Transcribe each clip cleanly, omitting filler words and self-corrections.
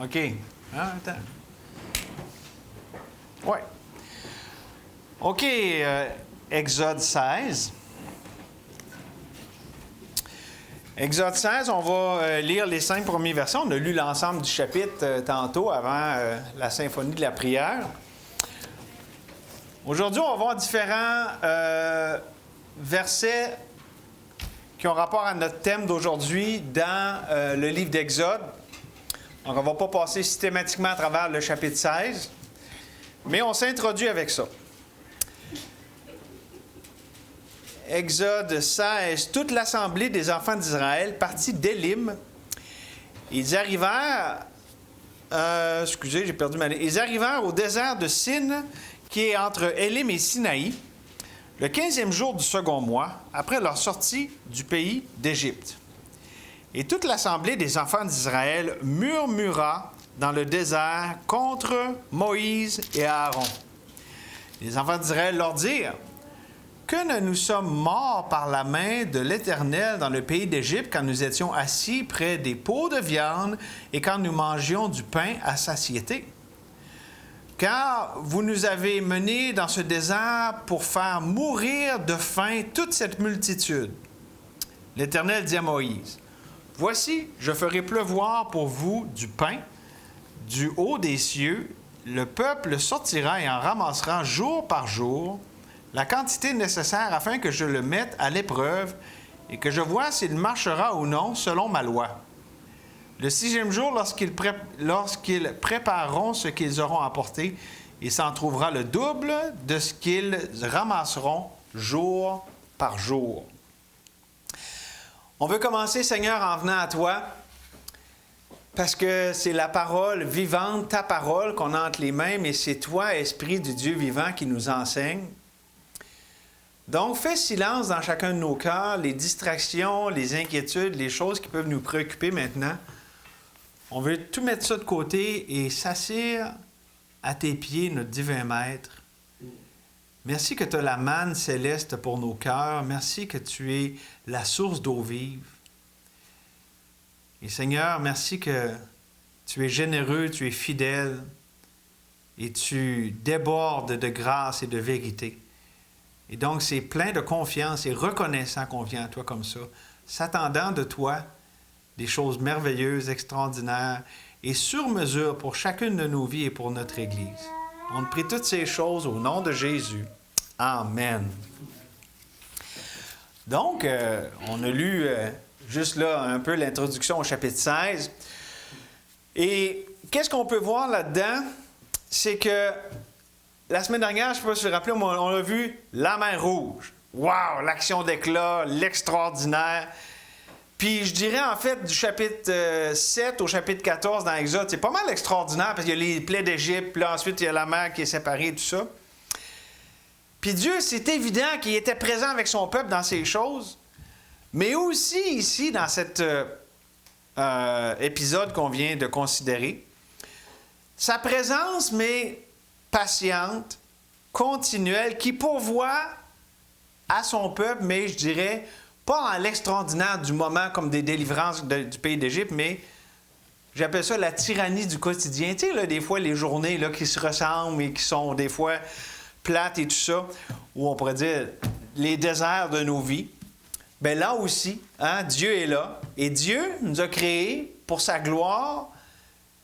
OK. Ah, attends. Oui. OK, Exode 16. Exode 16, on va lire les 5 premiers versets. On a lu l'ensemble du chapitre tantôt, avant la symphonie de la prière. Aujourd'hui, on va voir différents versets qui ont rapport à notre thème d'aujourd'hui dans le livre d'Exode. Donc, on ne va pas passer systématiquement à travers le chapitre 16, mais on s'introduit avec ça. Exode 16, toute l'assemblée des enfants d'Israël partit d'Élim. Ils arrivèrent, j'ai perdu ma ligne. Ils arrivèrent au désert de Sin, qui est entre Élim et Sinaï, le 15e jour du second mois, après leur sortie du pays d'Égypte. Et toute l'assemblée des enfants d'Israël murmura dans le désert contre Moïse et Aaron. Les enfants d'Israël leur dirent: que ne nous sommes morts par la main de l'Éternel dans le pays d'Égypte quand nous étions assis près des pots de viande et quand nous mangions du pain à satiété. Car vous nous avez menés dans ce désert pour faire mourir de faim toute cette multitude. L'Éternel dit à Moïse: voici, je ferai pleuvoir pour vous du pain du haut des cieux. Le peuple sortira et en ramassera jour par jour la quantité nécessaire afin que je le mette à l'épreuve et que je vois s'il marchera ou non selon ma loi. Le 6e jour, lorsqu'ils prépareront ce qu'ils auront apporté, il s'en trouvera le double de ce qu'ils ramasseront jour par jour. On veut commencer, Seigneur, en venant à toi, parce que c'est la parole vivante, ta parole qu'on a entre les mains, mais c'est toi, Esprit du Dieu vivant, qui nous enseigne. Donc, fais silence dans chacun de nos cœurs, les distractions, les inquiétudes, les choses qui peuvent nous préoccuper maintenant. On veut tout mettre ça de côté et s'assire à tes pieds, notre divin Maître. Merci que tu as la manne céleste pour nos cœurs. Merci que tu es la source d'eau vive. Et Seigneur, merci que tu es généreux, tu es fidèle et tu débordes de grâce et de vérité. Et donc, c'est plein de confiance et reconnaissant qu'on vient à toi comme ça, s'attendant de toi des choses merveilleuses, extraordinaires et sur mesure pour chacune de nos vies et pour notre Église. On te prie toutes ces choses au nom de Jésus. Amen. Donc, on a lu juste là un peu l'introduction au chapitre 16. Et qu'est-ce qu'on peut voir là-dedans? C'est que la semaine dernière, je ne sais pas si vous vous rappelez, on a vu la mer Rouge. Wow! L'action d'éclat, l'extraordinaire. Puis je dirais en fait du chapitre 7 au chapitre 14 dans Exode, c'est pas mal extraordinaire parce qu'il y a les plaies d'Égypte, puis là ensuite il y a la mer qui est séparée, tout ça. Puis Dieu, c'est évident qu'il était présent avec son peuple dans ces choses, mais aussi ici dans cet épisode qu'on vient de considérer, sa présence, mais patiente, continuelle, qui pourvoit à son peuple, mais je dirais pas en l'extraordinaire du moment comme des délivrances du pays d'Égypte, mais j'appelle ça la tyrannie du quotidien. Tu sais, là, des fois, les journées là, qui se ressemblent et qui sont des fois plates et tout ça, ou on pourrait dire les déserts de nos vies. Bien là aussi, Dieu est là. Et Dieu nous a créés pour sa gloire.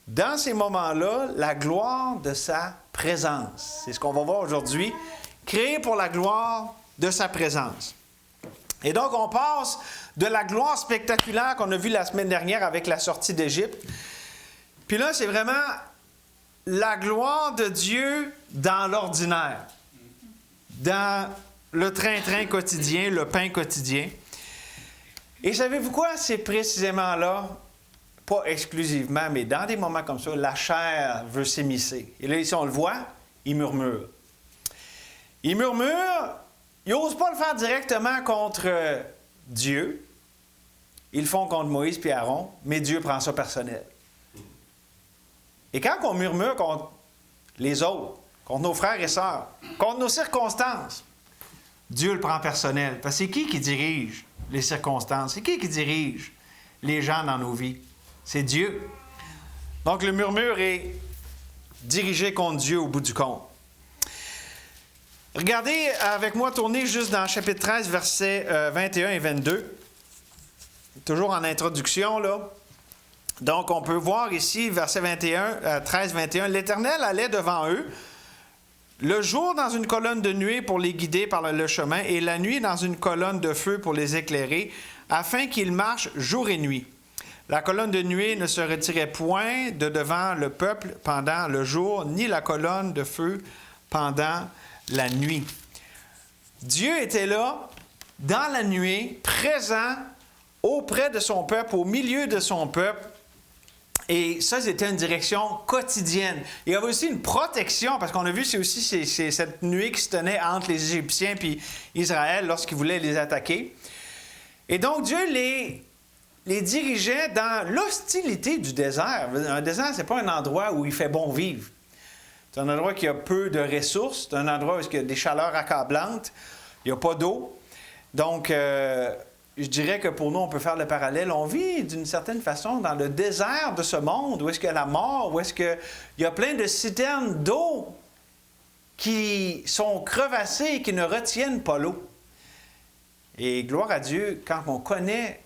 Dans ces moments-là, la gloire de sa présence. C'est ce qu'on va voir aujourd'hui. Créé pour la gloire de sa présence. Et donc, on passe de la gloire spectaculaire qu'on a vue la semaine dernière avec la sortie d'Égypte. Puis là, c'est vraiment la gloire de Dieu dans l'ordinaire, dans le train-train quotidien, le pain quotidien. Et savez-vous quoi? C'est précisément là, pas exclusivement, mais dans des moments comme ça, la chair veut s'émisser. Et là, ici, on le voit, il murmure. Il murmure. Ils n'osent pas le faire directement contre Dieu. Ils le font contre Moïse et Aaron, mais Dieu prend ça personnel. Et quand on murmure contre les autres, contre nos frères et sœurs, contre nos circonstances, Dieu le prend personnel. Parce que c'est qui dirige les circonstances? C'est qui dirige les gens dans nos vies? C'est Dieu. Donc, le murmure est dirigé contre Dieu au bout du compte. Regardez avec moi, tournez juste dans chapitre 13, versets 21 et 22. Toujours en introduction, là. Donc, on peut voir ici, verset 13, 21, « L'Éternel allait devant eux, le jour dans une colonne de nuée pour les guider par le chemin, et la nuit dans une colonne de feu pour les éclairer, afin qu'ils marchent jour et nuit. La colonne de nuée ne se retirait point de devant le peuple pendant le jour, ni la colonne de feu pendant la nuit. » Dieu était là, dans la nuée, présent auprès de son peuple, au milieu de son peuple. Et ça, c'était une direction quotidienne. Il y avait aussi une protection, parce qu'on a vu, c'est cette nuée qui se tenait entre les Égyptiens et Israël lorsqu'ils voulaient les attaquer. Et donc, Dieu les dirigeait dans l'hostilité du désert. Un désert, ce n'est pas un endroit où il fait bon vivre. C'est un endroit qui a peu de ressources. C'est un endroit où il y a des chaleurs accablantes. Il n'y a pas d'eau. Donc, je dirais que pour nous, on peut faire le parallèle. On vit d'une certaine façon dans le désert de ce monde, où est-ce qu'il y a la mort, où est-ce qu'il y a plein de citernes d'eau qui sont crevassées et qui ne retiennent pas l'eau. Et gloire à Dieu, quand on connaît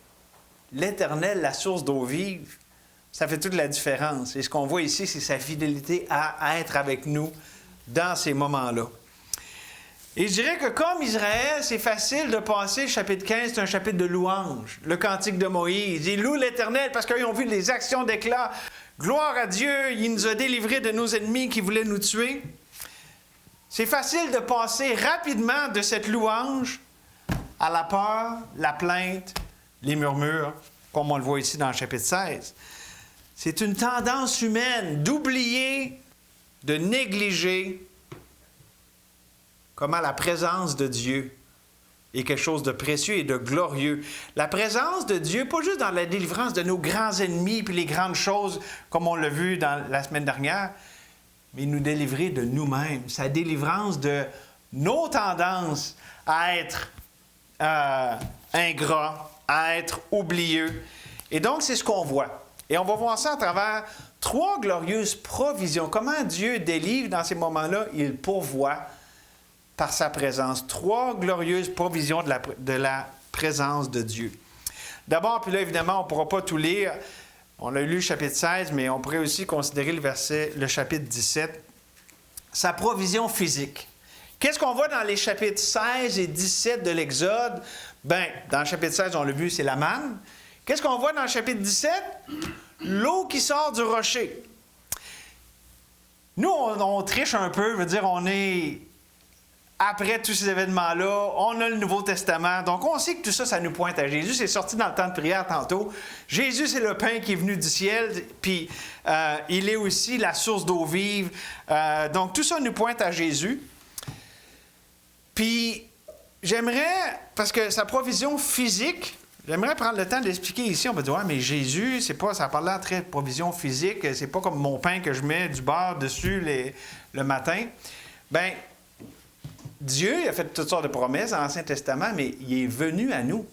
l'Éternel, la source d'eau vive, ça fait toute la différence. Et ce qu'on voit ici, c'est sa fidélité à être avec nous dans ces moments-là. Et je dirais que comme Israël, c'est facile de passer, le chapitre 15, c'est un chapitre de louange. Le cantique de Moïse, il loue l'Éternel parce qu'ils ont vu les actions d'éclat. Gloire à Dieu, il nous a délivrés de nos ennemis qui voulaient nous tuer. C'est facile de passer rapidement de cette louange à la peur, la plainte, les murmures, comme on le voit ici dans le chapitre 16. C'est une tendance humaine d'oublier, de négliger comment la présence de Dieu est quelque chose de précieux et de glorieux. La présence de Dieu, pas juste dans la délivrance de nos grands ennemis puis les grandes choses, comme on l'a vu dans la semaine dernière, mais nous délivrer de nous-mêmes. Sa délivrance de nos tendances à être ingrats, à être oublieux. Et donc, c'est ce qu'on voit. Et on va voir ça à travers 3 glorieuses provisions. Comment Dieu délivre dans ces moments-là? Il pourvoit par sa présence. 3 glorieuses provisions de la présence de Dieu. D'abord, puis là, évidemment, on ne pourra pas tout lire. On a lu le chapitre 16, mais on pourrait aussi considérer le chapitre 17. Sa provision physique. Qu'est-ce qu'on voit dans les chapitres 16 et 17 de l'Exode? Bien, dans le chapitre 16, on l'a vu, c'est la manne. Qu'est-ce qu'on voit dans le chapitre 17? L'eau qui sort du rocher. Nous, on triche un peu, veut dire, on est après tous ces événements-là, on a le Nouveau Testament. Donc, on sait que tout ça, ça nous pointe à Jésus. C'est sorti dans le temps de prière tantôt. Jésus, c'est le pain qui est venu du ciel, puis il est aussi la source d'eau vive. Donc, tout ça nous pointe à Jésus. Puis, j'aimerais, parce que sa provision physique, j'aimerais prendre le temps d'expliquer ici. On va dire, ouais, mais Jésus, c'est pas, ça parle là très de provision physique, c'est pas comme mon pain que je mets du beurre dessus le matin. Bien, Dieu il a fait toutes sortes de promesses dans l'Ancien Testament, mais il est venu à nous.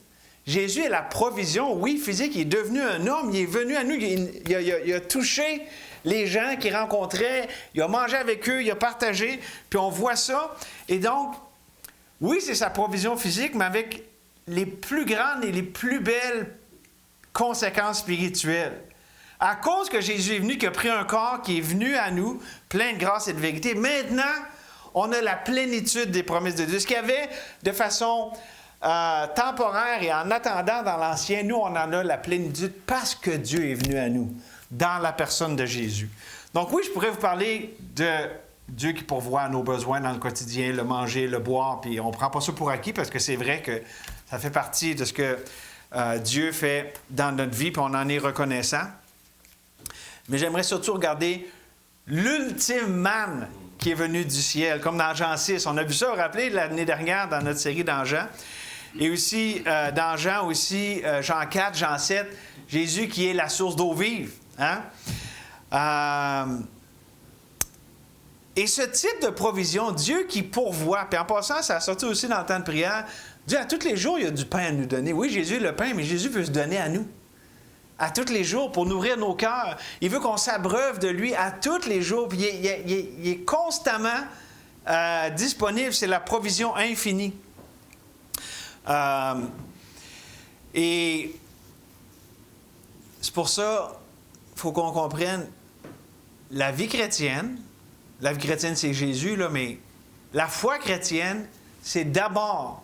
Jésus est la provision, oui, physique, il est devenu un homme, il est venu à nous, il a touché les gens qu'il rencontrait, il a mangé avec eux, il a partagé, puis on voit ça. Et donc, oui, c'est sa provision physique, mais avec les plus grandes et les plus belles conséquences spirituelles. À cause que Jésus est venu, qu'il a pris un corps qui est venu à nous, plein de grâce et de vérité, maintenant, on a la plénitude des promesses de Dieu. Ce qu'il y avait de façon temporaire et en attendant dans l'Ancien, nous, on en a la plénitude parce que Dieu est venu à nous, dans la personne de Jésus. Donc oui, je pourrais vous parler de Dieu qui pourvoit à nos besoins dans le quotidien, le manger, le boire, puis on ne prend pas ça pour acquis parce que c'est vrai que ça fait partie de ce que Dieu fait dans notre vie, puis on en est reconnaissant. Mais j'aimerais surtout regarder l'ultime manne qui est venue du ciel, comme dans Jean 6. On a vu ça, vous vous rappelez, l'année dernière dans notre série dans Jean. Et aussi, dans Jean aussi, Jean 4, Jean 7, Jésus qui est la source d'eau vive. Hein? Et ce type de provision, Dieu qui pourvoit, puis en passant, ça a sorti aussi dans le temps de prière, Dieu, à tous les jours, il y a du pain à nous donner. Oui, Jésus est le pain, mais Jésus veut se donner à nous. à tous les jours pour nourrir nos cœurs. Il veut qu'on s'abreuve de lui à tous les jours. Puis il est constamment disponible. C'est la provision infinie. Et c'est pour ça qu'il faut qu'on comprenne la vie chrétienne. La vie chrétienne, c'est Jésus, là, mais la foi chrétienne, c'est d'abord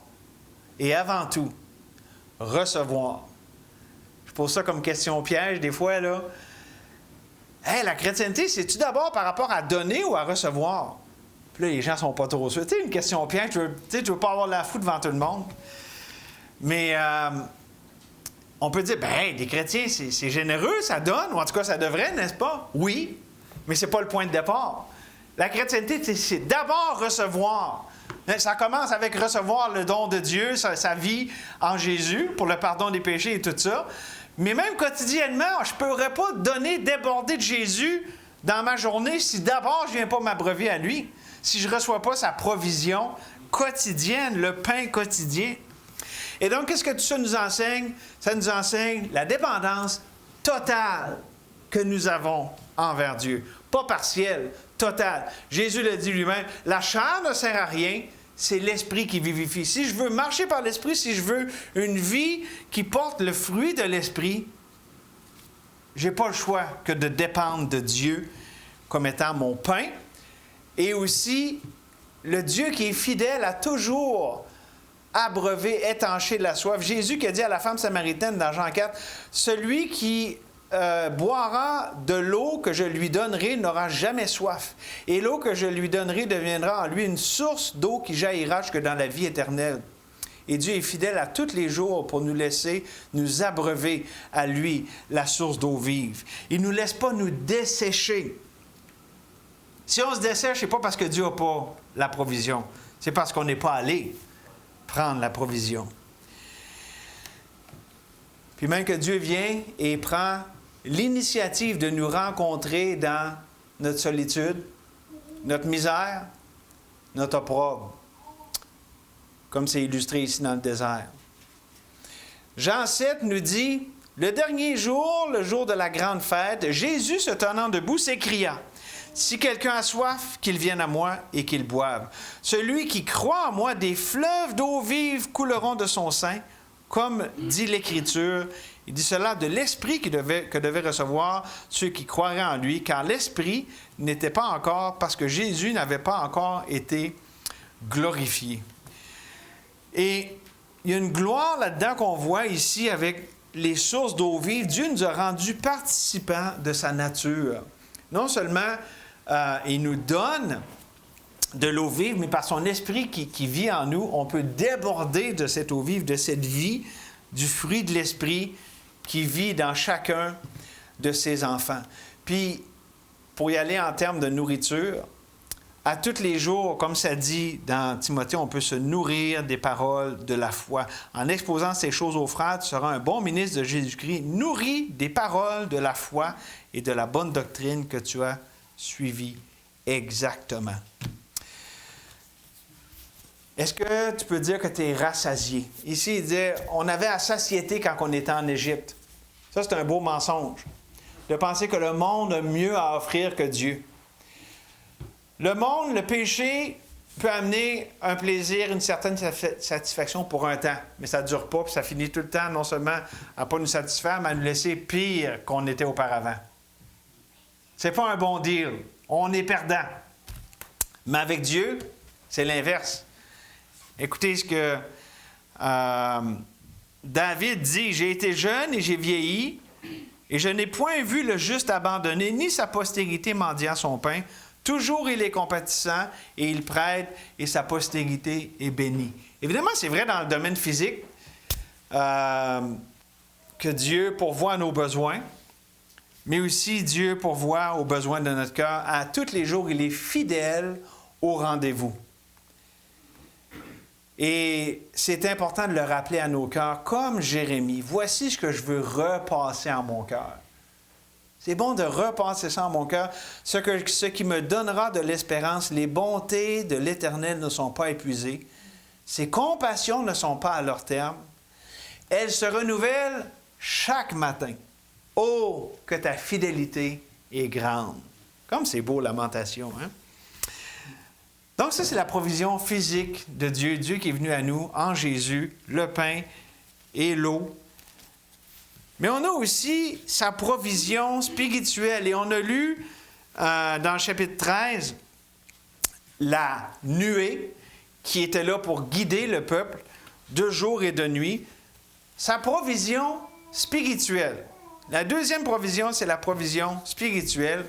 et avant tout recevoir. Je pose ça comme question piège des fois, là. Hey, la chrétienté, c'est-tu d'abord par rapport à donner ou à recevoir? Puis là, les gens sont pas trop sûrs. Tu sais, une question piège, tu veux pas avoir la fou devant tout le monde. Mais on peut dire, ben, les chrétiens, c'est généreux, ça donne, ou en tout cas, ça devrait, n'est-ce pas? Oui, mais c'est pas le point de départ. La chrétienté, c'est d'abord recevoir. Ça commence avec recevoir le don de Dieu, sa vie en Jésus, pour le pardon des péchés et tout ça. Mais même quotidiennement, je ne pourrais pas donner, déborder de Jésus dans ma journée si d'abord je ne viens pas m'abreuver à lui, si je ne reçois pas sa provision quotidienne, le pain quotidien. Et donc, qu'est-ce que tout ça nous enseigne? Ça nous enseigne la dépendance totale que nous avons envers Dieu. Pas partielle, totale. Jésus le dit lui-même, la chair ne sert à rien, c'est l'esprit qui vivifie. Si je veux marcher par l'esprit, si je veux une vie qui porte le fruit de l'esprit, je n'ai pas le choix que de dépendre de Dieu comme étant mon pain. Et aussi, le Dieu qui est fidèle a toujours abreuvé, étanché la soif. Jésus qui a dit à la femme samaritaine dans Jean 4, « Celui qui boira de l'eau que je lui donnerai n'aura jamais soif. Et l'eau que je lui donnerai deviendra en lui une source d'eau qui jaillira jusque dans la vie éternelle. » Et Dieu est fidèle à tous les jours pour nous laisser nous abreuver à lui, la source d'eau vive. Il ne nous laisse pas nous dessécher. Si on se dessèche, ce n'est pas parce que Dieu n'a pas la provision. C'est parce qu'on n'est pas allé prendre la provision. Puis même que Dieu vient et prend l'initiative de nous rencontrer dans notre solitude, notre misère, notre opprobre, comme c'est illustré ici dans le désert. Jean 7 nous dit, « Le dernier jour, le jour de la grande fête, Jésus se tenant debout s'écria, « Si quelqu'un a soif, qu'il vienne à moi et qu'il boive. Celui qui croit en moi, des fleuves d'eau vive couleront de son sein, comme dit l'Écriture. » Il dit cela de l'Esprit que devaient recevoir ceux qui croiraient en lui, car l'Esprit n'était pas encore, parce que Jésus n'avait pas encore été glorifié. Et il y a une gloire là-dedans qu'on voit ici avec les sources d'eau vive. Dieu nous a rendus participants de sa nature. Non seulement il nous donne de l'eau vive, mais par son Esprit qui vit en nous, on peut déborder de cette eau vive, de cette vie, du fruit de l'Esprit qui vit dans chacun de ses enfants. Puis, pour y aller en termes de nourriture, à tous les jours, comme ça dit dans Timothée, on peut se nourrir des paroles de la foi. En exposant ces choses aux frères, tu seras un bon ministre de Jésus-Christ, nourri des paroles de la foi et de la bonne doctrine que tu as suivie exactement. Est-ce que tu peux dire que tu es rassasié? Ici, il dit, on avait la satiété quand on était en Égypte. Ça, c'est un beau mensonge, de penser que le monde a mieux à offrir que Dieu. Le monde, le péché, peut amener un plaisir, une certaine satisfaction pour un temps, mais ça ne dure pas, puis ça finit tout le temps, non seulement à ne pas nous satisfaire, mais à nous laisser pire qu'on était auparavant. C'est pas un bon deal. On est perdant. Mais avec Dieu, c'est l'inverse. Écoutez ce que David dit, « J'ai été jeune et j'ai vieilli, et je n'ai point vu le juste abandonné, ni sa postérité mendiant son pain. Toujours il est compatissant, et il prête, et sa postérité est bénie. » Évidemment, c'est vrai dans le domaine physique que Dieu pourvoit à nos besoins, mais aussi Dieu pourvoit aux besoins de notre cœur. À tous les jours, il est fidèle au rendez-vous. Et c'est important de le rappeler à nos cœurs, comme Jérémie. Voici ce que je veux repasser en mon cœur. C'est bon de repasser ça en mon cœur. Ce qui me donnera de l'espérance, les bontés de l'Éternel ne sont pas épuisées. Ses compassions ne sont pas à leur terme. Elles se renouvellent chaque matin. Oh, que ta fidélité est grande. Comme c'est beau, Lamentation, hein? Donc ça, c'est la provision physique de Dieu. Dieu qui est venu à nous en Jésus, le pain et l'eau. Mais on a aussi sa provision spirituelle. Et on a lu dans le chapitre 13, la nuée qui était là pour guider le peuple de jour et de nuit. Sa provision spirituelle. La deuxième provision, c'est la provision spirituelle.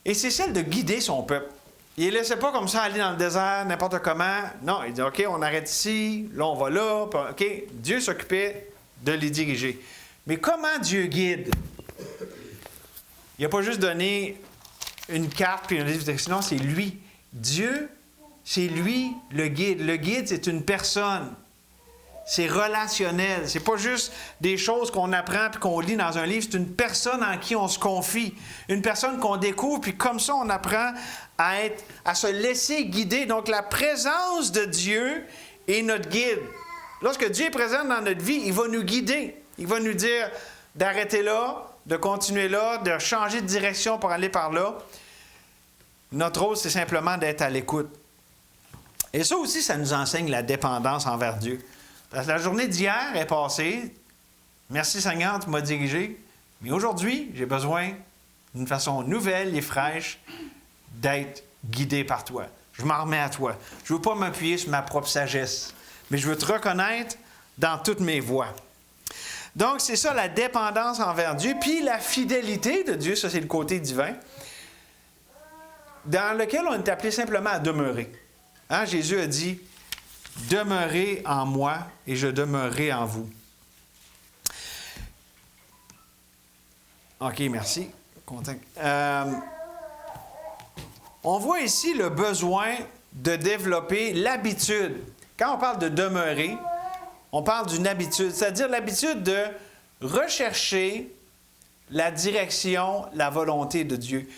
Et c'est celle de guider son peuple. Il ne les laissait pas comme ça aller dans le désert, n'importe comment. Non, il dit, OK, on arrête ici, là, on va là. OK, Dieu s'occupait de les diriger. Mais comment Dieu guide? Il n'a pas juste donné une carte puis un livre de sinon, c'est lui. Dieu, c'est lui le guide. Le guide, c'est une personne. C'est relationnel. C'est pas juste des choses qu'on apprend puis qu'on lit dans un livre. C'est une personne en qui on se confie. Une personne qu'on découvre, puis comme ça, on apprend à se laisser guider. Donc, la présence de Dieu est notre guide. Lorsque Dieu est présent dans notre vie, il va nous guider. Il va nous dire d'arrêter là, de continuer là, de changer de direction pour aller par là. Notre rôle, c'est simplement d'être à l'écoute. Et ça aussi, ça nous enseigne la dépendance envers Dieu. La journée d'hier est passée. Merci Seigneur, tu m'as dirigé. Mais aujourd'hui, j'ai besoin d'une façon nouvelle et fraîche d'être guidé par toi. Je m'en remets à toi. Je ne veux pas m'appuyer sur ma propre sagesse, mais je veux te reconnaître dans toutes mes voies. Donc, c'est ça, la dépendance envers Dieu. Puis la fidélité de Dieu, ça c'est le côté divin, dans lequel on est appelé simplement à demeurer. Hein? Jésus a dit, « Demeurez en moi et je demeurerai en vous. » OK, merci. Content. On voit ici le besoin de développer l'habitude. Quand on parle de demeurer, on parle d'une habitude, c'est-à-dire l'habitude de rechercher la direction, la volonté de Dieu.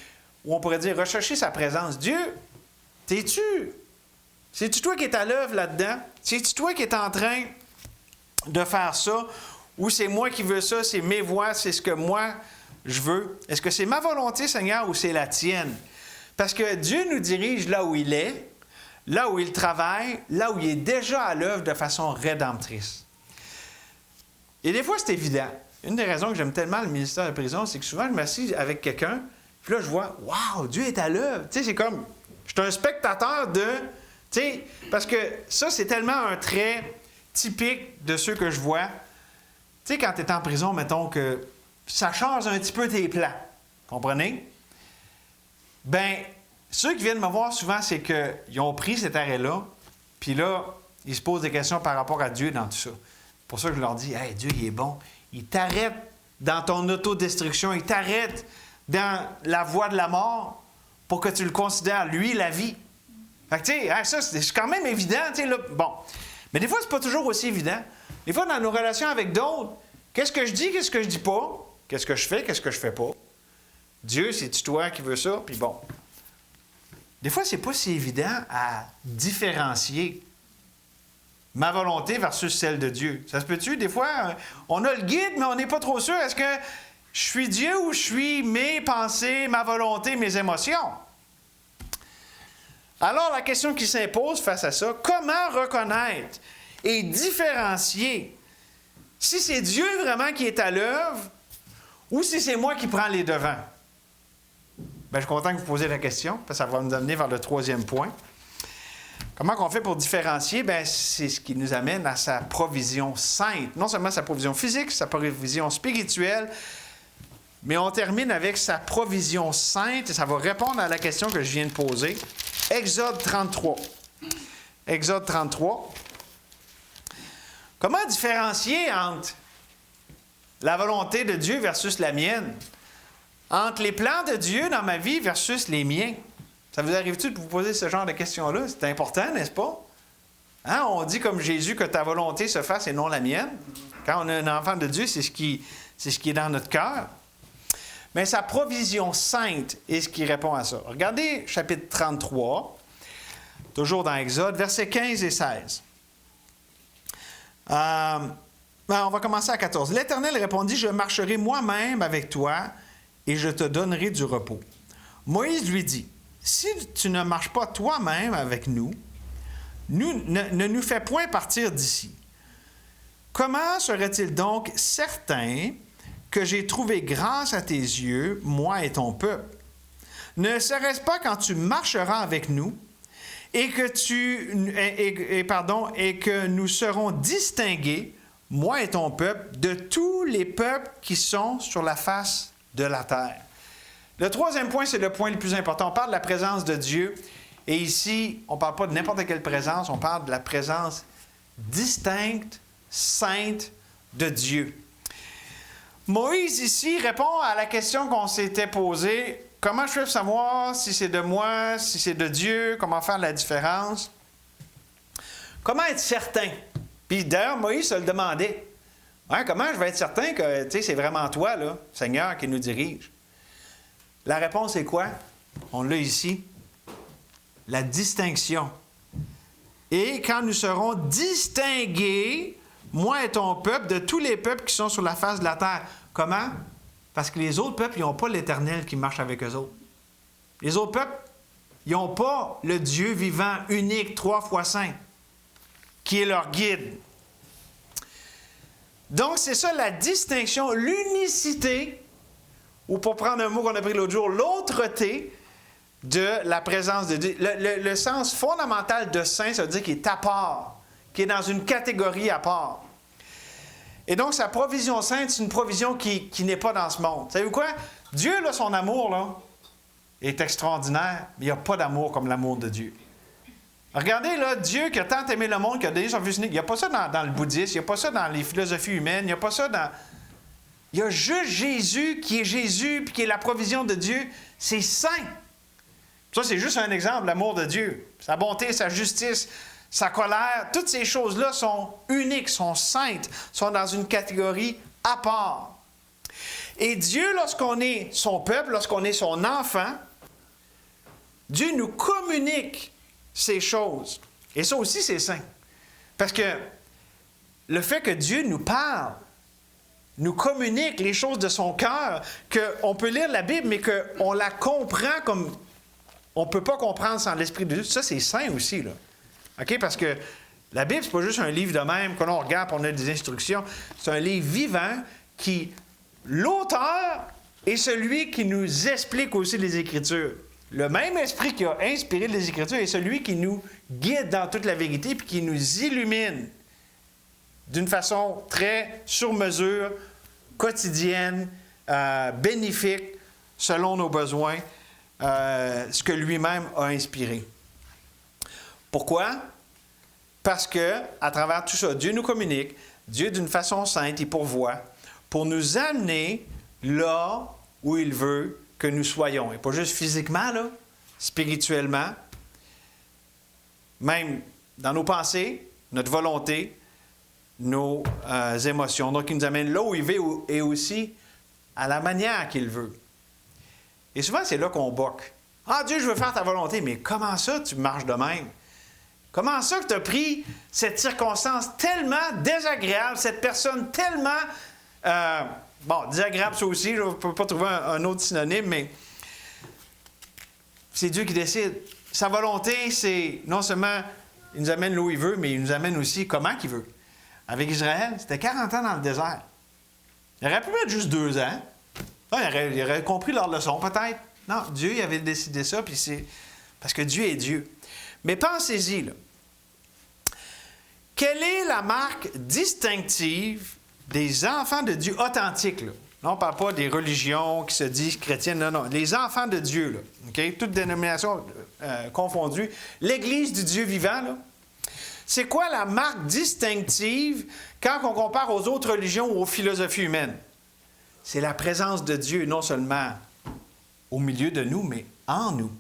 Ou on pourrait dire rechercher sa présence. Dieu, t'es-tu? C'est-tu toi qui es à l'œuvre là-dedans? C'est-tu toi qui es en train de faire ça? Ou c'est moi qui veux ça, c'est mes voies, c'est ce que moi je veux? Est-ce que c'est ma volonté, Seigneur, ou c'est la tienne? Parce que Dieu nous dirige là où il est, là où il travaille, là où il est déjà à l'œuvre de façon rédemptrice. Et des fois, c'est évident. Une des raisons que j'aime tellement le ministère de prison, c'est que souvent, je m'assieds avec quelqu'un, puis là, je vois, waouh, Dieu est à l'œuvre. Tu sais, c'est comme, je suis un spectateur de, tu sais, parce que ça, c'est tellement un trait typique de ceux que je vois. Tu sais, quand tu es en prison, mettons que ça change un petit peu tes plans. Comprenez? Bien, ceux qui viennent me voir souvent, c'est qu'ils ont pris cet arrêt-là, puis là, ils se posent des questions par rapport à Dieu dans tout ça. C'est pour ça que je leur dis, « Hey, Dieu, il est bon. Il t'arrête dans ton autodestruction. Il t'arrête dans la voie de la mort pour que tu le considères, lui, la vie. » Fait que, tu sais, ça, c'est quand même évident, tu sais, là. Bon. Mais des fois, c'est pas toujours aussi évident. Des fois, dans nos relations avec d'autres, qu'est-ce que je dis, qu'est-ce que je dis pas? Qu'est-ce que je fais, qu'est-ce que je fais pas? Dieu, c'est-tu toi qui veux ça? Puis bon. Des fois, c'est pas si évident à différencier ma volonté versus celle de Dieu. Ça se peut-tu? Des fois, on a le guide, mais on n'est pas trop sûr. Est-ce que je suis Dieu ou je suis mes pensées, ma volonté, mes émotions? Alors, la question qui s'impose face à ça, comment reconnaître et différencier si c'est Dieu vraiment qui est à l'œuvre ou si c'est moi qui prends les devants? Bien, je suis content que vous posiez la question, parce que ça va nous amener vers le troisième point. Comment on fait pour différencier? Bien, c'est ce qui nous amène à sa provision sainte. Non seulement sa provision physique, sa provision spirituelle, mais on termine avec sa provision sainte, et ça va répondre à la question que je viens de poser. Exode 33. Exode 33. Comment différencier entre la volonté de Dieu versus la mienne? Entre les plans de Dieu dans ma vie versus les miens. Ça vous arrive-tu de vous poser ce genre de questions-là? C'est important, n'est-ce pas? Hein? On dit comme Jésus que ta volonté se fasse et non la mienne. Quand on est un enfant de Dieu, c'est ce qui est dans notre cœur. Mais sa provision sainte est ce qui répond à ça. Regardez chapitre 33, toujours dans Exode, versets 15 et 16. On va commencer à 14. L'Éternel répondit, « Je marcherai moi-même avec toi et je te donnerai du repos. » Moïse lui dit, « Si tu ne marches pas toi-même avec nous, ne nous fais point partir d'ici. Comment serait-il donc certain que j'ai trouvé grâce à tes yeux, moi et ton peuple? Ne serait-ce pas quand tu marcheras avec nous et que nous serons distingués, moi et ton peuple, de tous les peuples qui sont sur la face de la terre. » Le troisième point, c'est le point le plus important. On parle de la présence de Dieu. Et ici, on ne parle pas de n'importe quelle présence, on parle de la présence distincte, sainte de Dieu. Moïse, ici, répond à la question qu'on s'était posée. Comment je fais pour savoir si c'est de moi, si c'est de Dieu, comment faire la différence? Comment être certain? Puis d'ailleurs, Moïse se le demandait. Hein, comment je vais être certain que c'est vraiment toi, là, Seigneur, qui nous dirige? La réponse est quoi? On l'a ici. La distinction. Et quand nous serons distingués, moi et ton peuple, de tous les peuples qui sont sur la face de la terre. Comment? Parce que les autres peuples, ils n'ont pas l'Éternel qui marche avec eux autres. Les autres peuples, ils n'ont pas le Dieu vivant, unique, 3 fois 5, qui est leur guide. Donc, c'est ça la distinction, l'unicité, ou pour prendre un mot qu'on a pris l'autre jour, l'autreté de la présence de Dieu. Le sens fondamental de saint, ça veut dire qu'il est à part, qu'il est dans une catégorie à part. Et donc, sa provision sainte, c'est une provision qui n'est pas dans ce monde. Savez-vous quoi? Dieu, là, son amour, là, est extraordinaire, mais il n'y a pas d'amour comme l'amour de Dieu. Regardez, là, Dieu qui a tant aimé le monde, qui a donné son Fils unique. Il n'y a pas ça dans le bouddhisme, il n'y a pas ça dans les philosophies humaines, il n'y a pas ça dans... Il y a juste Jésus, puis qui est la provision de Dieu. C'est saint. Ça, c'est juste un exemple, l'amour de Dieu. Sa bonté, sa justice, sa colère, toutes ces choses-là sont uniques, sont saintes, sont dans une catégorie à part. Et Dieu, lorsqu'on est son peuple, lorsqu'on est son enfant, Dieu nous communique ces choses. Et ça aussi, c'est saint. Parce que le fait que Dieu nous parle, nous communique les choses de son cœur, qu'on peut lire la Bible, mais qu'on la comprend comme on ne peut pas comprendre sans l'Esprit de Dieu. Ça, c'est saint aussi, là. OK? Parce que la Bible, c'est pas juste un livre de même, que l'on regarde et on a des instructions. C'est un livre vivant qui, l'auteur est celui qui nous explique aussi les Écritures. Le même esprit qui a inspiré les Écritures est celui qui nous guide dans toute la vérité et qui nous illumine d'une façon très sur mesure, quotidienne, bénéfique, selon nos besoins, ce que lui-même a inspiré. Pourquoi? Parce que, à travers tout ça, Dieu nous communique, Dieu d'une façon sainte, il pourvoit, pour nous amener là où il veut que nous soyons. Et pas juste physiquement, là, spirituellement, même dans nos pensées, notre volonté, nos émotions. Donc, il nous amène là où il veut et aussi à la manière qu'il veut. Et souvent, c'est là qu'on boque. « Ah, Dieu, je veux faire ta volonté. » Mais comment ça, tu marches de même? Comment ça que tu as pris cette circonstance tellement désagréable, cette personne tellement... désagréable, ça aussi, je ne peux pas trouver un autre synonyme, mais c'est Dieu qui décide. Sa volonté, c'est non seulement il nous amène là où il veut, mais il nous amène aussi comment qu'il veut. Avec Israël, c'était 40 ans dans le désert. Il aurait pu mettre juste 2 ans. Il aurait compris leur leçon, peut-être. Non, Dieu il avait décidé ça, puis c'est parce que Dieu est Dieu. Mais pensez-y, là. Quelle est la marque distinctive des enfants de Dieu authentiques, là? Non, on ne parle pas des religions qui se disent chrétiennes, non. Les enfants de Dieu, là, OK? Toutes dénominations confondues. L'Église du Dieu vivant, là. C'est quoi la marque distinctive quand on compare aux autres religions ou aux philosophies humaines? C'est la présence de Dieu, non seulement au milieu de nous, mais en nous.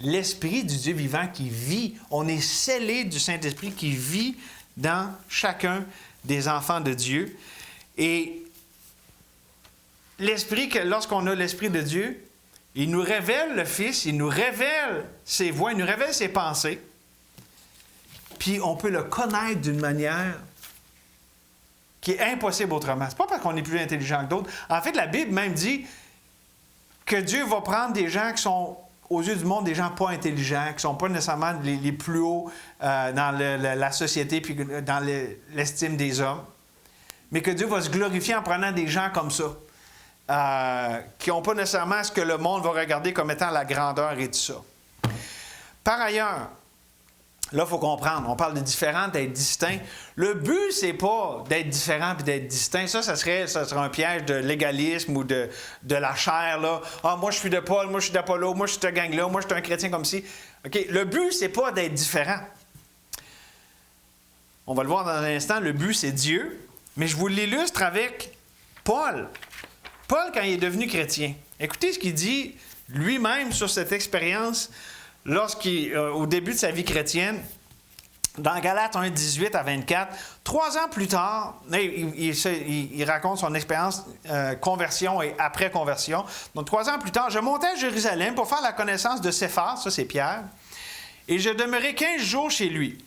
L'Esprit du Dieu vivant qui vit. On est scellé du Saint-Esprit qui vit dans chacun des enfants de Dieu. Et l'Esprit, lorsqu'on a l'Esprit de Dieu, il nous révèle le Fils, il nous révèle ses voies, il nous révèle ses pensées. Puis on peut le connaître d'une manière qui est impossible autrement. C'est pas parce qu'on est plus intelligent que d'autres. En fait, la Bible même dit que Dieu va prendre des gens qui sont, aux yeux du monde, des gens pas intelligents, qui ne sont pas nécessairement les plus hauts dans la société puis dans l'estime des hommes, mais que Dieu va se glorifier en prenant des gens comme ça, qui n'ont pas nécessairement ce que le monde va regarder comme étant la grandeur et tout ça. Par ailleurs, là, il faut comprendre, on parle de différent, d'être distinct. Le but, c'est pas d'être différent et d'être distinct. Ça serait un piège de légalisme ou de la chair. Là. Ah, moi, je suis de Paul, moi, je suis d'Apollo, moi, je suis de cette gang-là, moi, je suis un chrétien comme ci. OK, le but, c'est pas d'être différent. On va le voir dans un instant, le but, c'est Dieu. Mais je vous l'illustre avec Paul. Paul, quand il est devenu chrétien, écoutez ce qu'il dit lui-même sur cette expérience au début de sa vie chrétienne, dans Galates 1, 18 à 24, 3 ans plus tard, il raconte son expérience conversion et après-conversion. Donc, 3 ans plus tard, je montais à Jérusalem pour faire la connaissance de Céphas, ça c'est Pierre, et je demeurai 15 jours chez lui.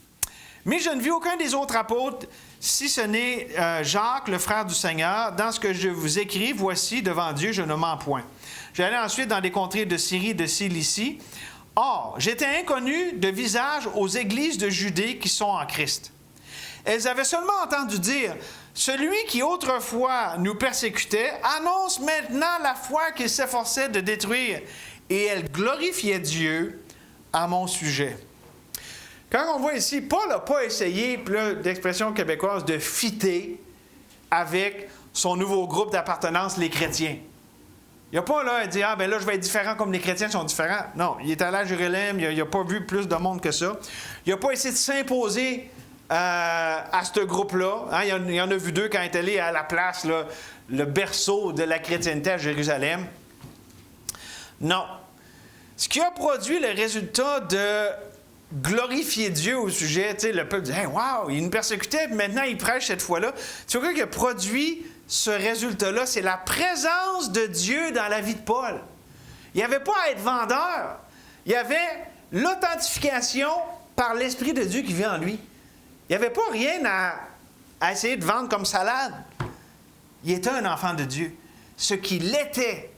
Mais je ne vis aucun des autres apôtres, si ce n'est Jacques, le frère du Seigneur. Dans ce que je vous écris, voici, devant Dieu, je ne mens point. J'allais ensuite dans les contrées de Syrie et de Cilicie. Or, j'étais inconnu de visage aux églises de Judée qui sont en Christ. Elles avaient seulement entendu dire, « Celui qui autrefois nous persécutait annonce maintenant la foi qu'il s'efforçait de détruire. » Et elles glorifiaient Dieu à mon sujet. Quand on voit ici, Paul n'a pas essayé, d'expression québécoise, de fitter avec son nouveau groupe d'appartenance, les chrétiens. Il n'a pas là à dire, ben là, je vais être différent comme les chrétiens sont différents. Non, il est allé à Jérusalem, il n'a pas vu plus de monde que ça. Il n'a pas essayé de s'imposer à ce groupe-là. Hein, il en a vu 2 quand il est allé à la place, là, le berceau de la chrétienté à Jérusalem. Non. Ce qui a produit le résultat de glorifier Dieu au sujet, tu sais, le peuple dit, hey, wow, il nous persécutait, puis maintenant il prêche cette fois-là. Tu vois, qui a produit ce résultat-là, c'est la présence de Dieu dans la vie de Paul. Il n'y avait pas à être vendeur. Il y avait l'authentification par l'Esprit de Dieu qui vit en lui. Il n'y avait pas rien à essayer de vendre comme salade. Il était un enfant de Dieu. Ce qu'il était,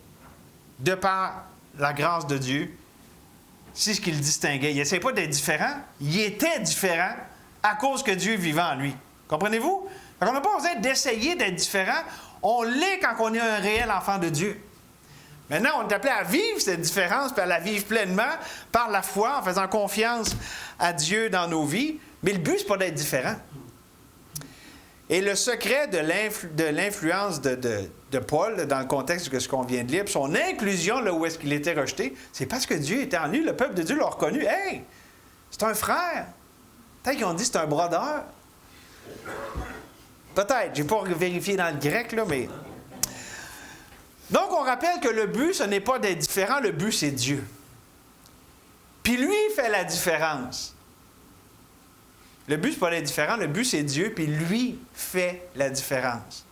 de par la grâce de Dieu, c'est ce qui le distinguait. Il n'essayait pas d'être différent. Il était différent à cause que Dieu vivait en lui. Comprenez-vous? On n'a pas besoin d'essayer d'être différent. On l'est quand on est un réel enfant de Dieu. Maintenant, on est appelé à vivre cette différence, puis à la vivre pleinement par la foi, en faisant confiance à Dieu dans nos vies. Mais le but, ce n'est pas d'être différent. Et le secret de l'influence de Paul, dans le contexte de ce qu'on vient de lire, puis son inclusion là où est-ce qu'il était rejeté, c'est parce que Dieu était en lui. Le peuple de Dieu l'a reconnu. Hey, c'est un frère. Peut-être qu'ils ont dit c'est un brodeur. Peut-être. Je n'ai pas vérifié dans le grec, là, mais... Donc, on rappelle que le but, ce n'est pas d'être différent. Le but, c'est Dieu. Puis lui, il fait la différence. Le but, ce n'est pas d'être différent. Le but, c'est Dieu. Puis lui fait la différence.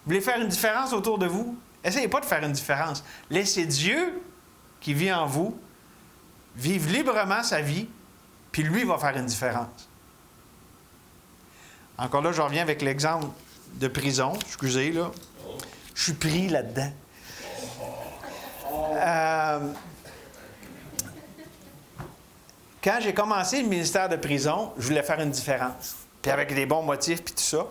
Vous voulez faire une différence autour de vous? Essayez pas de faire une différence. Laissez Dieu, qui vit en vous, vivre librement sa vie, puis lui va faire une différence. Encore là, je reviens avec l'exemple de prison. Excusez, là. Je suis pris là-dedans. Quand j'ai commencé le ministère de prison, je voulais faire une différence. Puis avec des bons motifs, puis tout ça.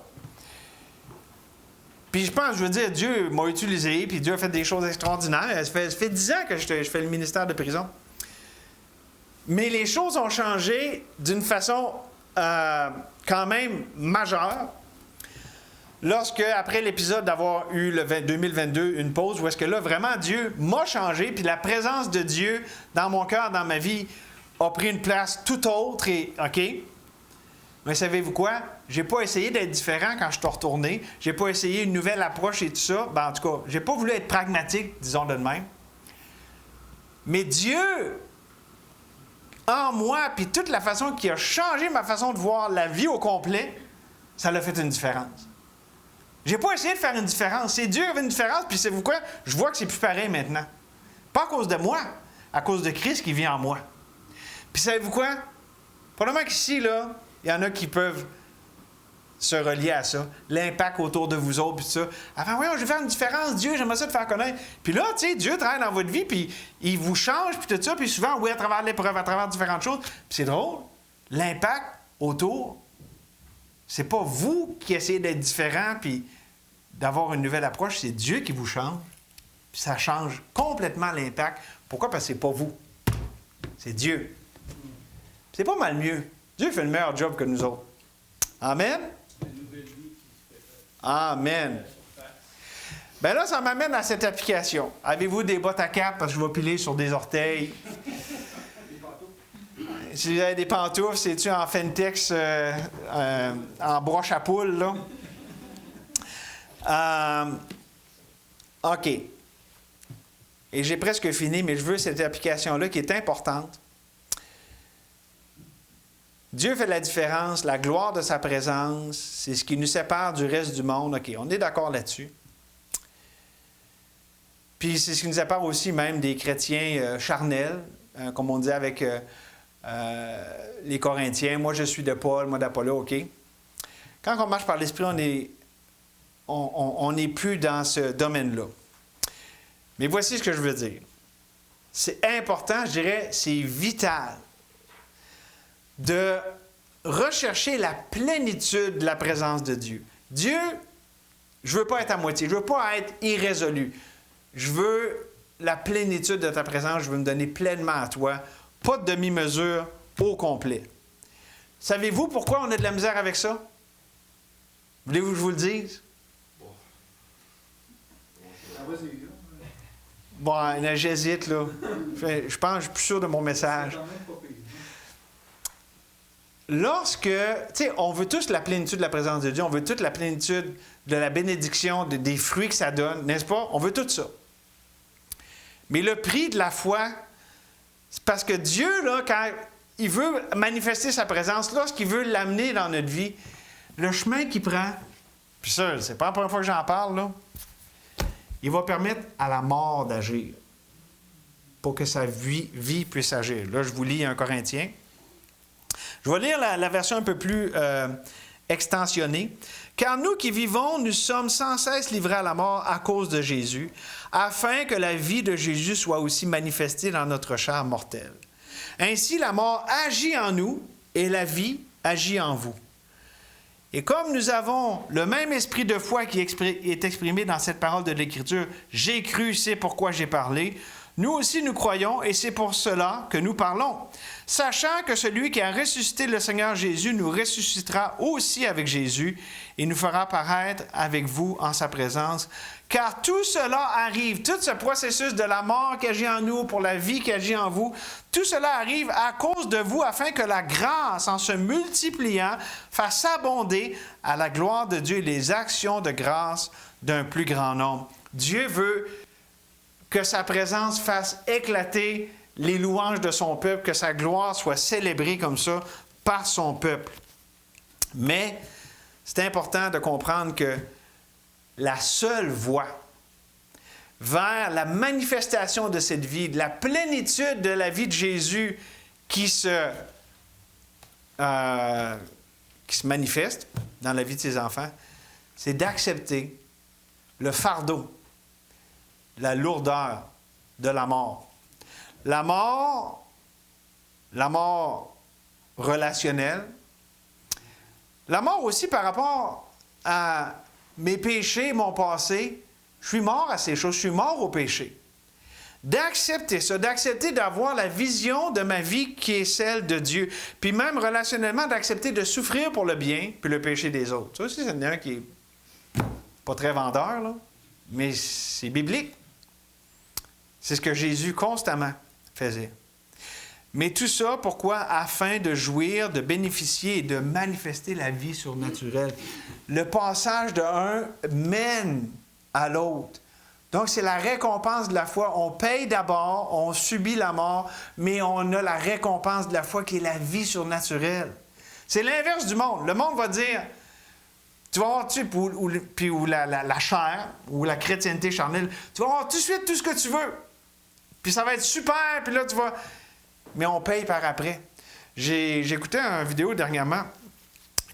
Puis je veux dire, Dieu m'a utilisé, puis Dieu a fait des choses extraordinaires. Ça fait 10 ans que je fais le ministère de prison. Mais les choses ont changé d'une façon quand même majeure. Lorsque, après l'épisode d'avoir eu le 2022 une pause, où est-ce que là, vraiment, Dieu m'a changé, puis la présence de Dieu dans mon cœur, dans ma vie, a pris une place tout autre. Et, OK? Mais savez-vous quoi? J'ai pas essayé d'être différent quand je suis retourné. J'ai pas essayé une nouvelle approche et tout ça. Ben, en tout cas, j'ai pas voulu être pragmatique, disons de même. Mais Dieu, en moi, puis toute la façon qui a changé ma façon de voir la vie au complet, ça l'a fait une différence. J'ai pas essayé de faire une différence. C'est Dieu qui avait une différence, puis savez-vous quoi? Je vois que c'est plus pareil maintenant. Pas à cause de moi, à cause de Christ qui vit en moi. Puis savez-vous quoi? Probablement qu'ici, là, il y en a qui peuvent se relier à ça. L'impact autour de vous autres, puis tout ça. Avant, voyons, je vais faire une différence. Dieu, j'aimerais ça te faire connaître. Puis là, tu sais, Dieu travaille dans votre vie, puis il vous change, puis tout ça. Puis souvent, oui, à travers l'épreuve, à travers différentes choses. Puis c'est drôle. L'impact autour, c'est pas vous qui essayez d'être différent, puis d'avoir une nouvelle approche. C'est Dieu qui vous change. Puis ça change complètement l'impact. Pourquoi? Parce que c'est pas vous. C'est Dieu. C'est pas mal mieux. Dieu fait le meilleur job que nous autres. Amen? Amen. Bien là, ça m'amène à cette application. Avez-vous des bottes à cap? Parce que je vais piler sur des orteils. Si vous avez des pantoufles, c'est-tu en Fentex, en broche à poule, là? OK. Et j'ai presque fini, mais je veux cette application-là qui est importante. Dieu fait la différence, la gloire de sa présence, c'est ce qui nous sépare du reste du monde. OK, on est d'accord là-dessus. Puis c'est ce qui nous sépare aussi même des chrétiens charnels, comme on dit avec les Corinthiens. Moi, je suis de Paul, moi d'Apollo, OK? Quand on marche par l'Esprit, on n'est plus dans ce domaine-là. Mais voici ce que je veux dire. C'est important, je dirais, c'est vital de rechercher la plénitude de la présence de Dieu. Dieu, je ne veux pas être à moitié, je ne veux pas être irrésolu. Je veux la plénitude de ta présence, je veux me donner pleinement à toi. Pas de demi-mesure, au complet. Savez-vous pourquoi on a de la misère avec ça? Voulez-vous que je vous le dise? Bon, j'hésite, là. Je pense, je suis plus sûr de mon message. Lorsque, tu sais, on veut tous la plénitude de la présence de Dieu, on veut toute la plénitude de la bénédiction, des fruits que ça donne, n'est-ce pas? On veut tout ça. Mais le prix de la foi, c'est parce que Dieu, là, quand il veut manifester sa présence, lorsqu'il veut l'amener dans notre vie, le chemin qu'il prend, puis ça, c'est pas la première fois que j'en parle, là, il va permettre à la mort d'agir pour que sa vie puisse agir. Là, je vous lis 1 Corinthiens. Je vais lire la version un peu plus extensionnée. « Car nous qui vivons, nous sommes sans cesse livrés à la mort à cause de Jésus, afin que la vie de Jésus soit aussi manifestée dans notre chair mortelle. Ainsi, la mort agit en nous et la vie agit en vous. Et comme nous avons le même esprit de foi qui est exprimé dans cette parole de l'Écriture, « J'ai cru, c'est pourquoi j'ai parlé », nous aussi nous croyons et c'est pour cela que nous parlons, sachant que celui qui a ressuscité le Seigneur Jésus nous ressuscitera aussi avec Jésus et nous fera paraître avec vous en sa présence. Car tout cela arrive, tout ce processus de la mort qui agit en nous pour la vie qui agit en vous, tout cela arrive à cause de vous afin que la grâce, en se multipliant, fasse abonder à la gloire de Dieu les actions de grâce d'un plus grand nombre. Dieu veut que sa présence fasse éclater les louanges de son peuple, que sa gloire soit célébrée comme ça par son peuple. Mais c'est important de comprendre que la seule voie vers la manifestation de cette vie, de la plénitude de la vie de Jésus qui se manifeste dans la vie de ses enfants, c'est d'accepter le fardeau, la lourdeur de la mort. La mort relationnelle, la mort aussi par rapport à mes péchés, mon passé, je suis mort à ces choses, je suis mort au péché. D'accepter ça, d'accepter d'avoir la vision de ma vie qui est celle de Dieu, puis même relationnellement, d'accepter de souffrir pour le bien, puis le péché des autres. Ça aussi, c'est un qui est pas très vendeur, là, mais c'est biblique. C'est ce que Jésus constamment faisait. Mais tout ça, pourquoi? Afin de jouir, de bénéficier et de manifester la vie surnaturelle. Le passage de un mène à l'autre. Donc, c'est la récompense de la foi. On paye d'abord, on subit la mort, mais on a la récompense de la foi qui est la vie surnaturelle. C'est l'inverse du monde. Le monde va dire, tu vas avoir, ou la chair, ou la chrétienté charnelle, tu vas avoir tout de suite tout ce que tu veux. Puis ça va être super, puis là, tu vas... Mais on paye par après. J'ai écouté une vidéo dernièrement.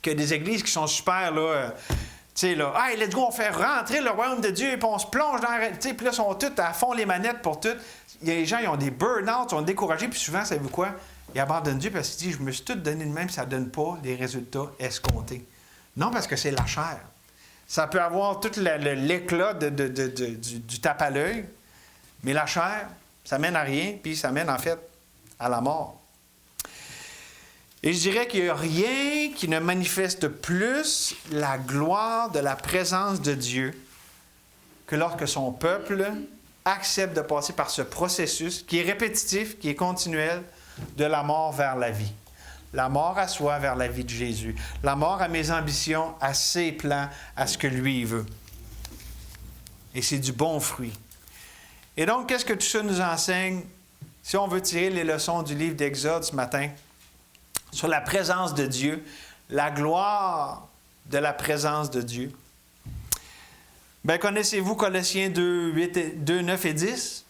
qu'il y a des églises qui sont super, là, tu sais, là, hey, let's go, on fait rentrer le royaume de Dieu, puis on se plonge dans la... Tu sais, puis là, ils sont tous à fond les manettes pour tout. Il y a des gens, ils ont des burn-out, ils sont découragés, puis souvent, savez-vous quoi? Ils abandonnent Dieu parce qu'ils disent, je me suis tout donné de même, ça ne donne pas les résultats escomptés. Non, parce que c'est la chair. Ça peut avoir tout l'éclat du tape à l'œil, mais la chair, ça mène à rien, puis ça mène en fait à la mort. Et je dirais qu'il n'y a rien qui ne manifeste plus la gloire de la présence de Dieu que lorsque son peuple accepte de passer par ce processus qui est répétitif, qui est continuel, de la mort vers la vie. La mort à soi vers la vie de Jésus. La mort à mes ambitions, à ses plans, à ce que lui il veut. Et c'est du bon fruit. Et donc, qu'est-ce que tout ça nous enseigne? Si on veut tirer les leçons du livre d'Exode ce matin, sur la présence de Dieu, la gloire de la présence de Dieu. Bien, connaissez-vous Colossiens 2, 9 et 10?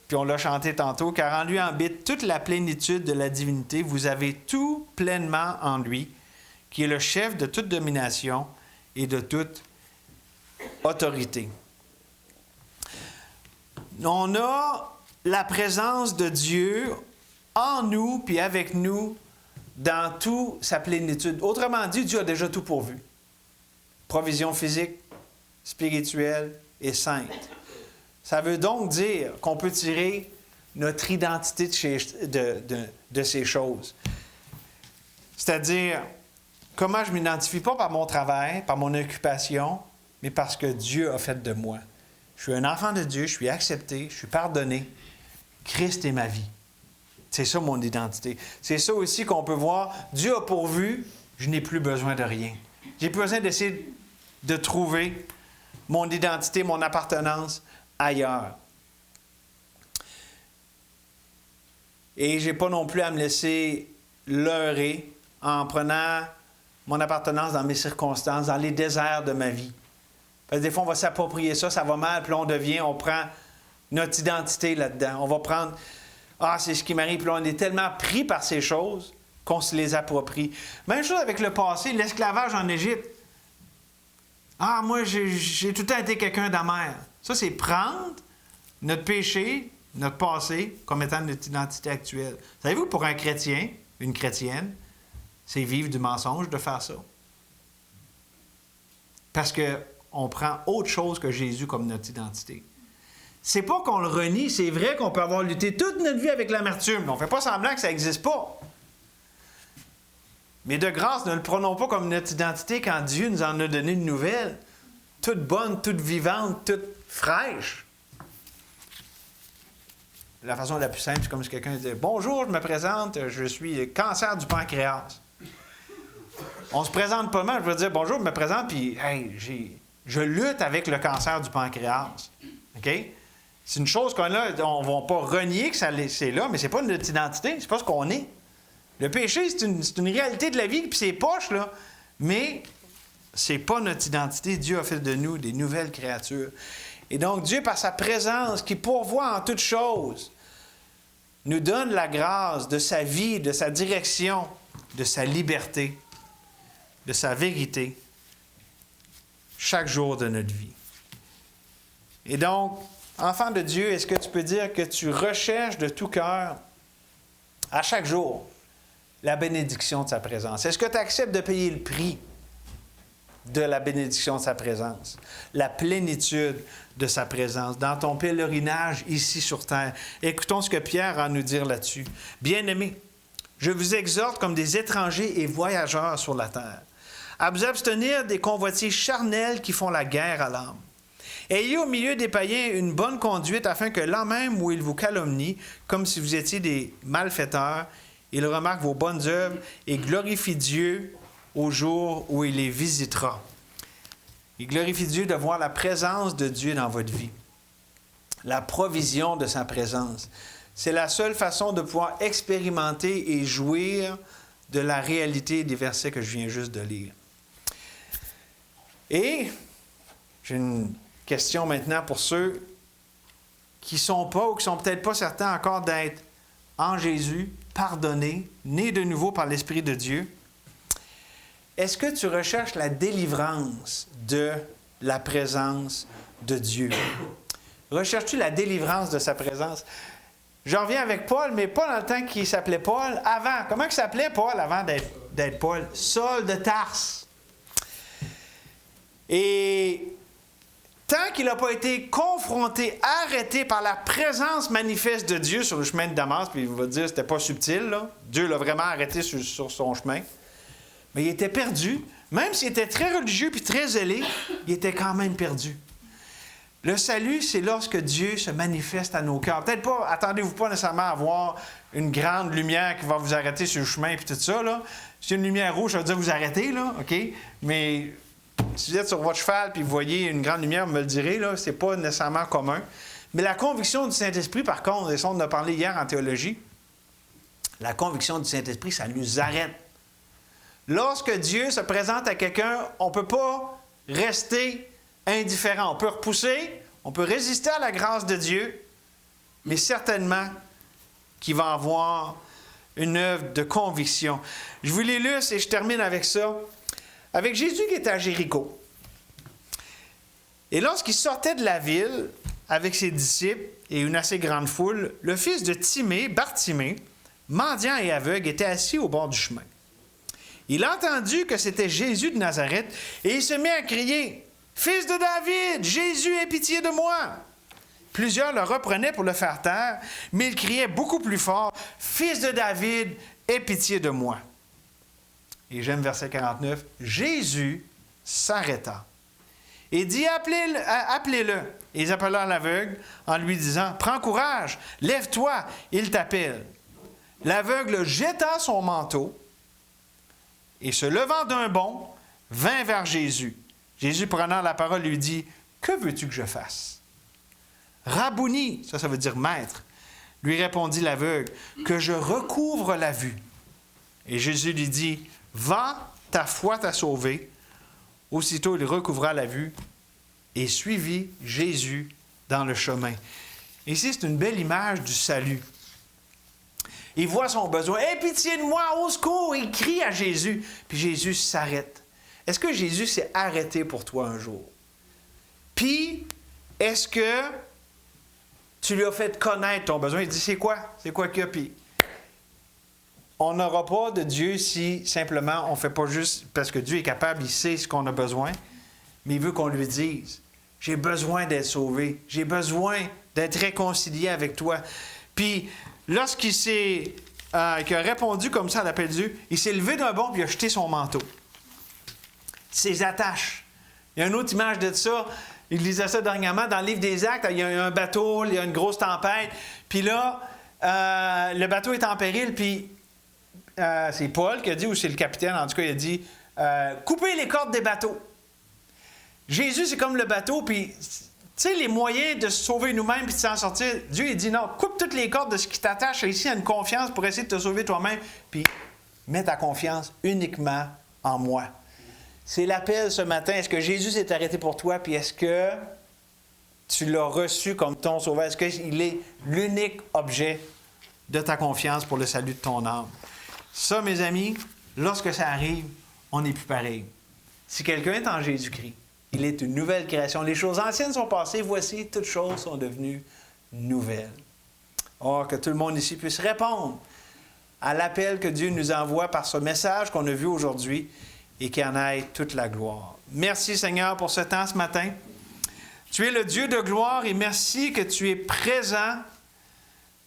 Puis on l'a chanté tantôt, car en lui habite toute la plénitude de la divinité. Vous avez tout pleinement en lui, qui est le chef de toute domination et de toute autorité. On a la présence de Dieu en nous puis avec nous dans toute sa plénitude. Autrement dit, Dieu a déjà tout pourvu. Provision physique, spirituelle et sainte. Ça veut donc dire qu'on peut tirer notre identité de ces choses. C'est-à-dire, comment je ne m'identifie pas par mon travail, par mon occupation, mais parce que Dieu a fait de moi. Je suis un enfant de Dieu, je suis accepté, je suis pardonné. Christ est ma vie. C'est ça mon identité. C'est ça aussi qu'on peut voir. Dieu a pourvu, je n'ai plus besoin de rien. J'ai plus besoin d'essayer de trouver mon identité, mon appartenance ailleurs. Et je n'ai pas non plus à me laisser leurrer en prenant mon appartenance dans mes circonstances, dans les déserts de ma vie. Parce que des fois, on va s'approprier ça, ça va mal, puis là, on prend notre identité là-dedans. On va prendre, c'est ce qui m'arrive, puis là, on est tellement pris par ces choses qu'on se les approprie. Même chose avec le passé, l'esclavage en Égypte. Moi, j'ai tout le temps été quelqu'un d'amer. Ça, c'est prendre notre péché, notre passé, comme étant notre identité actuelle. Savez-vous, pour un chrétien, une chrétienne, c'est vivre du mensonge de faire ça. Parce qu'on prend autre chose que Jésus comme notre identité. C'est pas qu'on le renie, c'est vrai qu'on peut avoir lutté toute notre vie avec l'amertume, mais on ne fait pas semblant que ça n'existe pas. Mais de grâce, ne le prenons pas comme notre identité quand Dieu nous en a donné une nouvelle, toute bonne, toute vivante, toute fraîche. La façon la plus simple, c'est comme si quelqu'un disait « Bonjour, je me présente, je suis cancer du pancréas. » On se présente pas mal, je veux dire « Bonjour, je me présente, puis hey, je lutte avec le cancer du pancréas. » OK? C'est une chose qu'on a, on ne va pas renier que c'est là, mais ce n'est pas notre identité, c'est pas ce qu'on est. Le péché, c'est une réalité de la vie, puis c'est poche, là. Mais c'est pas notre identité. Dieu a fait de nous des nouvelles créatures. Et donc, Dieu, par sa présence, qui pourvoit en toutes choses, nous donne la grâce de sa vie, de sa direction, de sa liberté, de sa vérité, chaque jour de notre vie. Et donc, enfant de Dieu, est-ce que tu peux dire que tu recherches de tout cœur, à chaque jour, la bénédiction de sa présence? Est-ce que tu acceptes de payer le prix de la bénédiction de sa présence, la plénitude de sa présence, dans ton pèlerinage ici sur terre? Écoutons ce que Pierre a à nous dire là-dessus. « Bien-aimés, je vous exhorte comme des étrangers et voyageurs sur la terre, à vous abstenir des convoitises charnelles qui font la guerre à l'âme. Ayez au milieu des païens une bonne conduite, afin que l'an même où ils vous calomnient, comme si vous étiez des malfaiteurs, ils remarquent vos bonnes œuvres et glorifient Dieu au jour où il les visitera. » Il glorifie Dieu de voir la présence de Dieu dans votre vie, la provision de sa présence. C'est la seule façon de pouvoir expérimenter et jouir de la réalité des versets que je viens juste de lire. Et j'ai une question maintenant pour ceux qui ne sont pas ou qui ne sont peut-être pas certains encore d'être en Jésus, pardonnés, nés de nouveau par l'Esprit de Dieu. Est-ce que tu recherches la délivrance de la présence de Dieu? Recherches-tu la délivrance de sa présence? Je reviens avec Paul, mais pas dans le temps qu'il s'appelait Paul. Avant, comment il s'appelait Paul avant d'être Paul? Saul de Tarse. Et tant qu'il n'a pas été confronté, arrêté par la présence manifeste de Dieu sur le chemin de Damas, puis il va dire que c'était pas subtil, là. Dieu l'a vraiment arrêté sur son chemin. Mais il était perdu. Même s'il était très religieux puis très zélé, il était quand même perdu. Le salut, c'est lorsque Dieu se manifeste à nos cœurs. Peut-être pas, attendez-vous pas nécessairement à voir une grande lumière qui va vous arrêter sur le chemin et tout ça, là. Si une lumière rouge, ça veut dire vous arrêtez, là, OK? Mais si vous êtes sur votre cheval et vous voyez une grande lumière, vous me le direz, là, c'est pas nécessairement commun. Mais la conviction du Saint-Esprit, par contre, et ça, on en a parlé hier en théologie, la conviction du Saint-Esprit, ça nous arrête. Lorsque Dieu se présente à quelqu'un, on ne peut pas rester indifférent. On peut repousser, on peut résister à la grâce de Dieu, mais certainement qu'il va avoir une œuvre de conviction. Je vous l'illustre et je termine avec ça. Avec Jésus qui était à Jéricho. Et lorsqu'il sortait de la ville avec ses disciples et une assez grande foule, le fils de Timée, Bartimée, mendiant et aveugle, était assis au bord du chemin. Il a entendu que c'était Jésus de Nazareth et il se mit à crier « Fils de David, Jésus, aie pitié de moi! » Plusieurs le reprenaient pour le faire taire, mais il criait beaucoup plus fort « Fils de David, aie pitié de moi! » Et j'aime verset 49. Jésus s'arrêta et dit « Appelez-le. » Et ils appelèrent l'aveugle en lui disant « Prends courage, lève-toi, il t'appelle. » L'aveugle jeta son manteau et se levant d'un bond, vint vers Jésus. Jésus, prenant la parole, lui dit « Que veux-tu que je fasse? » « Rabouni, ça veut dire maître, lui répondit l'aveugle, « Que je recouvre la vue. » Et Jésus lui dit « Va, ta foi t'a sauvé. » Aussitôt, il recouvra la vue et suivit Jésus dans le chemin. Ici, c'est une belle image du salut. Il voit son besoin. « Aie pitié de moi, au secours! » Il crie à Jésus. Puis Jésus s'arrête. Est-ce que Jésus s'est arrêté pour toi un jour? Puis, est-ce que tu lui as fait connaître ton besoin? Il dit, c'est quoi? C'est quoi qu'il y a? Puis, on n'aura pas de Dieu si simplement on ne fait pas juste parce que Dieu est capable, il sait ce qu'on a besoin, mais il veut qu'on lui dise, j'ai besoin d'être sauvé, j'ai besoin d'être réconcilié avec toi. Puis, lorsqu'il qu'il a répondu comme ça à l'appel de Dieu, il s'est levé d'un bond et il a jeté son manteau. Ses attaches. Il y a une autre image de ça. Il lisait ça dernièrement dans le livre des Actes. Il y a un bateau, il y a une grosse tempête. Puis là, le bateau est en péril. Puis c'est Paul qui a dit, ou c'est le capitaine, en tout cas, il a dit coupez les cordes des bateaux. Jésus, c'est comme le bateau. Puis, tu sais, les moyens de se sauver nous-mêmes et de s'en sortir, Dieu, il dit non, coupe toutes les cordes de ce qui t'attache ici à une confiance pour essayer de te sauver toi-même. Puis, mets ta confiance uniquement en moi. C'est l'appel ce matin. Est-ce que Jésus s'est arrêté pour toi? Puis est-ce que tu l'as reçu comme ton sauveur? Est-ce qu'il est l'unique objet de ta confiance pour le salut de ton âme? Ça, mes amis, lorsque ça arrive, on n'est plus pareil. Si quelqu'un est en Jésus-Christ, il est une nouvelle création. Les choses anciennes sont passées. Voici, toutes choses sont devenues nouvelles. Or, que tout le monde ici puisse répondre à l'appel que Dieu nous envoie par ce message qu'on a vu aujourd'hui, et qu'il en aille toute la gloire. Merci Seigneur pour ce temps ce matin. Tu es le Dieu de gloire et merci que tu es présent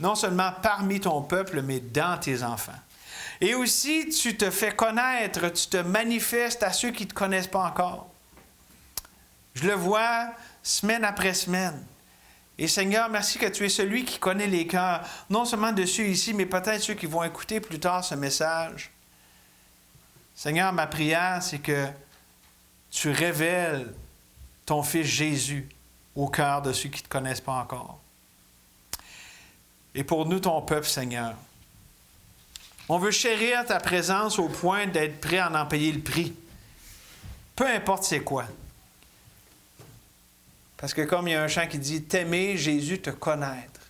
non seulement parmi ton peuple, mais dans tes enfants. Et aussi, tu te fais connaître, tu te manifestes à ceux qui ne te connaissent pas encore. Je le vois semaine après semaine. Et Seigneur, merci que tu es celui qui connaît les cœurs, non seulement de ceux ici, mais peut-être ceux qui vont écouter plus tard ce message. Seigneur, ma prière, c'est que tu révèles ton Fils Jésus au cœur de ceux qui ne te connaissent pas encore. Et pour nous, ton peuple, Seigneur, on veut chérir ta présence au point d'être prêt à en payer le prix. Peu importe c'est quoi. Parce que comme il y a un chant qui dit « T'aimer, Jésus, te connaître ».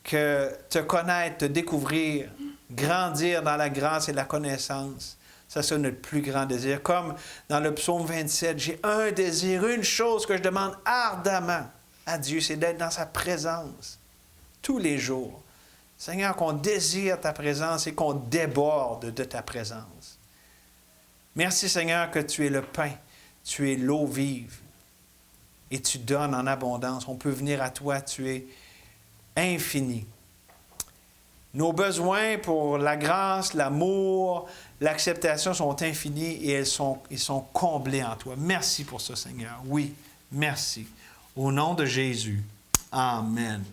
Que te connaître, te découvrir, grandir dans la grâce et la connaissance, Ça sera notre plus grand désir. Comme dans le psaume 27, j'ai un désir, une chose que je demande ardemment à Dieu, c'est d'être dans sa présence tous les jours. Seigneur, qu'on désire ta présence et qu'on déborde de ta présence. Merci, Seigneur, que tu es le pain, tu es l'eau vive et tu donnes en abondance. On peut venir à toi, tu es infini. Nos besoins pour la grâce, l'amour, l'acceptation sont infinis et ils sont comblés en toi. Merci pour ça, Seigneur. Oui, merci. Au nom de Jésus. Amen.